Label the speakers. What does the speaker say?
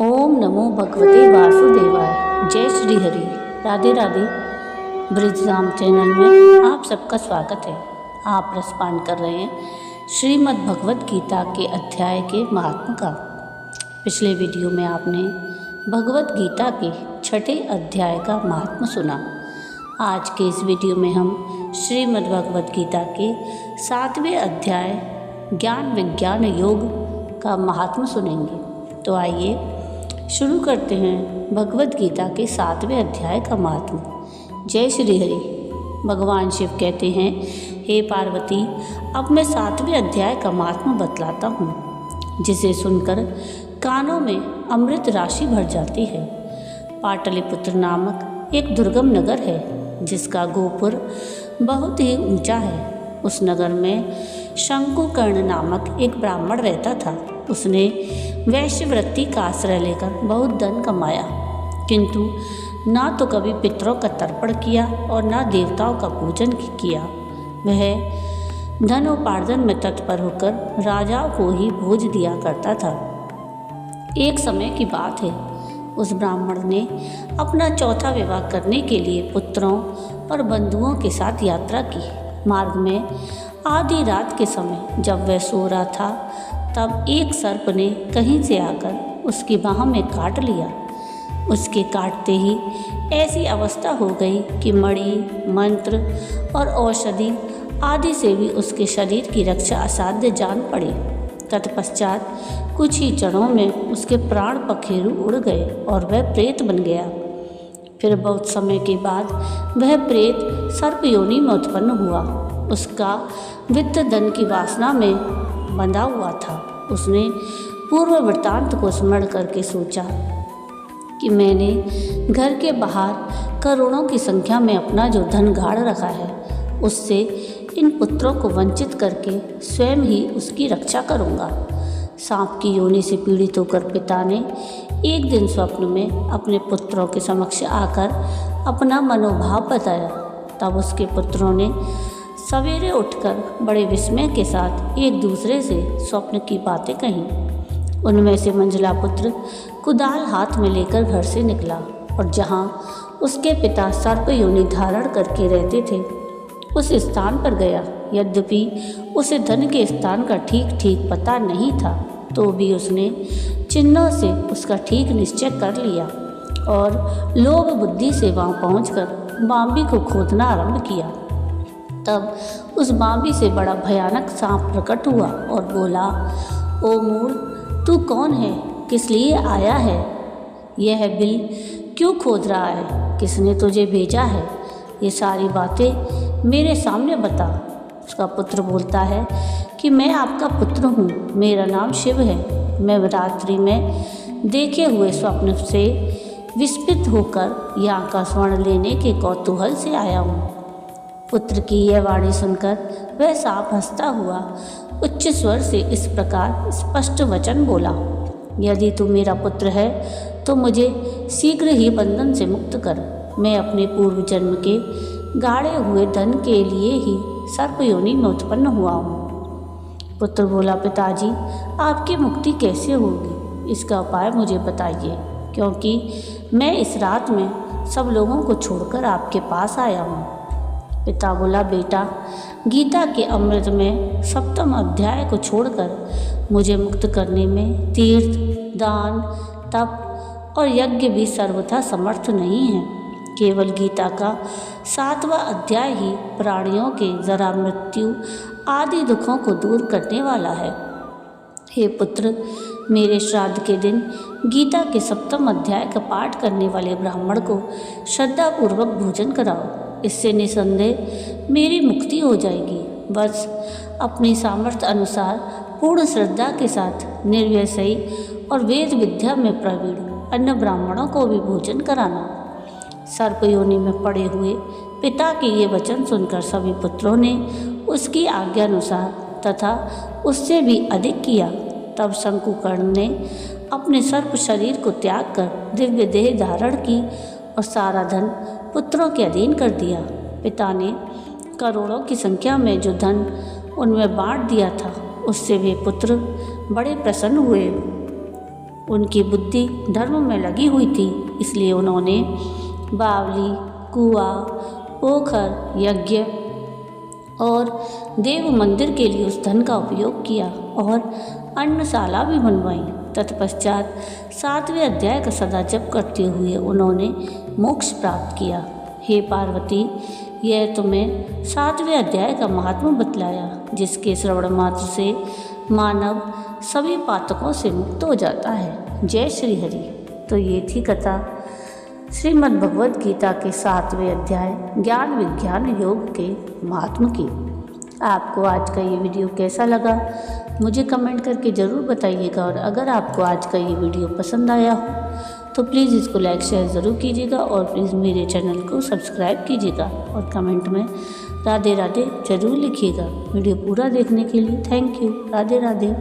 Speaker 1: ओम नमो भगवते वासुदेवाय। जय श्री हरि। राधे राधे। ब्रिजधाम चैनल में आप सबका स्वागत है। आप रसपान कर रहे हैं श्रीमद् भगवत गीता के अध्याय के महात्म का। पिछले वीडियो में आपने भगवत गीता के छठे अध्याय का महात्म सुना। आज के इस वीडियो में हम श्रीमद् भगवत गीता के 7वें अध्याय ज्ञान विज्ञान योग का महात्म सुनेंगे। तो आइए शुरू करते हैं भगवत गीता के 7वें अध्याय का महात्म। जय श्री हरि। भगवान शिव कहते हैं, हे पार्वती, अब मैं 7वें अध्याय का महात्म बतलाता हूँ, जिसे सुनकर कानों में अमृत राशि भर जाती है। पाटलिपुत्र नामक एक दुर्गम नगर है, जिसका गोपुर बहुत ही ऊंचा है। उस नगर में शंकुकर्ण नामक एक ब्राह्मण रहता था। उसने वैश्यवृत्ति का आश्रय लेकर बहुत धन कमाया, किंतु ना तो कभी पितरों का तर्पण किया और ना देवताओं का पूजन किया। वह धन उपार्जन में तत्पर होकर राजाओं को ही भोज दिया करता था। एक समय की बात है, उस ब्राह्मण ने अपना चौथा विवाह करने के लिए पुत्रों और बंधुओं के साथ यात्रा की। मार्ग में आधी रात के समय जब वह सो रहा था, तब एक सर्प ने कहीं से आकर उसकी बाह में काट लिया। उसके काटते ही ऐसी अवस्था हो गई कि मणि, मंत्र और औषधि आदि से भी उसके शरीर की रक्षा असाध्य जान पड़ी। तत्पश्चात कुछ ही क्षणों में उसके प्राण पखेरु उड़ गए और वह प्रेत बन गया। फिर बहुत समय के बाद वह प्रेत सर्प योनि में उत्पन्न हुआ। उसका वित्त धन की वासना में बंधा हुआ था। उसने पूर्व वृत्तांत को स्मरण करके सोचा कि मैंने घर के बाहर करोड़ों की संख्या में अपना जो धन गाड़ रखा है, उससे इन पुत्रों को वंचित करके स्वयं ही उसकी रक्षा करूँगा। सांप की योनि से पीड़ित होकर पिता ने एक दिन स्वप्न में अपने पुत्रों के समक्ष आकर अपना मनोभाव बताया। तब उसके पुत्रों ने सवेरे उठकर बड़े विस्मय के साथ एक दूसरे से स्वप्न की बातें कहीं। उनमें से मंझला पुत्र कुदाल हाथ में लेकर घर से निकला और जहाँ उसके पिता सर्प योनि धारण करके रहते थे, उस स्थान पर गया। यद्यपि उसे धन के स्थान का ठीक ठीक पता नहीं था, तो भी उसने चिन्हों से उसका ठीक निश्चय कर लिया और लोभ बुद्धि से वहाँ पहुँचकर बांबी को खोदना आरंभ किया। तब उस बांबी से बड़ा भयानक सांप प्रकट हुआ और बोला, ओ मूढ़, तू कौन है? किस लिए आया है? यह बिल क्यों खोद रहा है? किसने तुझे भेजा है? ये सारी बातें मेरे सामने बता। उसका पुत्र बोलता है कि मैं आपका पुत्र हूँ, मेरा नाम शिव है। मैं रात्रि में देखे हुए स्वप्न से विस्मित होकर यहाँ का स्वर्ण लेने के कौतूहल से आया हूँ। पुत्र की यह वाणी सुनकर वह सांप हंसता हुआ उच्च स्वर से इस प्रकार स्पष्ट वचन बोला, यदि तू मेरा पुत्र है तो मुझे शीघ्र ही बंधन से मुक्त कर। मैं अपने पूर्व जन्म के गाड़े हुए धन के लिए ही सर्प योनि में उत्पन्न हुआ हूँ। पुत्र बोला, पिताजी, आपकी मुक्ति कैसे होगी? इसका उपाय मुझे बताइए, क्योंकि मैं इस रात में सब लोगों को छोड़कर आपके पास आया हूँ। पिता बोला, बेटा, गीता के अमृत में 7वें अध्याय को छोड़कर मुझे मुक्त करने में तीर्थ, दान, तप और यज्ञ भी सर्वथा समर्थ नहीं है। केवल गीता का 7वां अध्याय ही प्राणियों के जरा, मृत्यु आदि दुखों को दूर करने वाला है। हे पुत्र, मेरे श्राद्ध के दिन गीता के 7वें अध्याय का पाठ करने वाले ब्राह्मण को श्रद्धापूर्वक भोजन कराओ। इससे निसंदेह मेरी मुक्ति हो जाएगी। बस अपनी सामर्थ्य अनुसार पूर्ण श्रद्धा के साथ निर्व्यसयी और वेद विद्या में प्रवीण अन्य ब्राह्मणों को भी भोजन कराना। सर्प योनि में पड़े हुए पिता के ये वचन सुनकर सभी पुत्रों ने उसकी आज्ञानुसार तथा उससे भी अधिक किया। तब शंकुकर्ण ने अपने सर्प शरीर को त्याग कर दिव्य देह धारण की और सारा धन पुत्रों के अधीन कर दिया। पिता ने करोड़ों की संख्या में जो धन उनमें बांट दिया था, उससे वे पुत्र बड़े प्रसन्न हुए। उनकी बुद्धि धर्म में लगी हुई थी, इसलिए उन्होंने बावली, कुआं, पोखर, यज्ञ और देव मंदिर के लिए उस धन का उपयोग किया और अन्नशाला भी बनवाई। तत्पश्चात 7वें अध्याय का सदा जप करते हुए उन्होंने मोक्ष प्राप्त किया। हे पार्वती, यह तुम्हें 7वें अध्याय का महात्मा बतलाया, जिसके श्रवण मात्र से मानव सभी पातकों से मुक्त हो जाता है। जय श्री हरि। तो ये थी कथा श्रीमद् भगवद गीता के 7वें अध्याय ज्ञान विज्ञान योग के महात्मा की। आपको आज का ये वीडियो कैसा लगा मुझे कमेंट करके ज़रूर बताइएगा, और अगर आपको आज का ये वीडियो पसंद आया हो तो प्लीज़ इसको लाइक शेयर ज़रूर कीजिएगा, और प्लीज़ मेरे चैनल को सब्सक्राइब कीजिएगा, और कमेंट में राधे राधे ज़रूर लिखिएगा। वीडियो पूरा देखने के लिए थैंक यू। राधे राधे।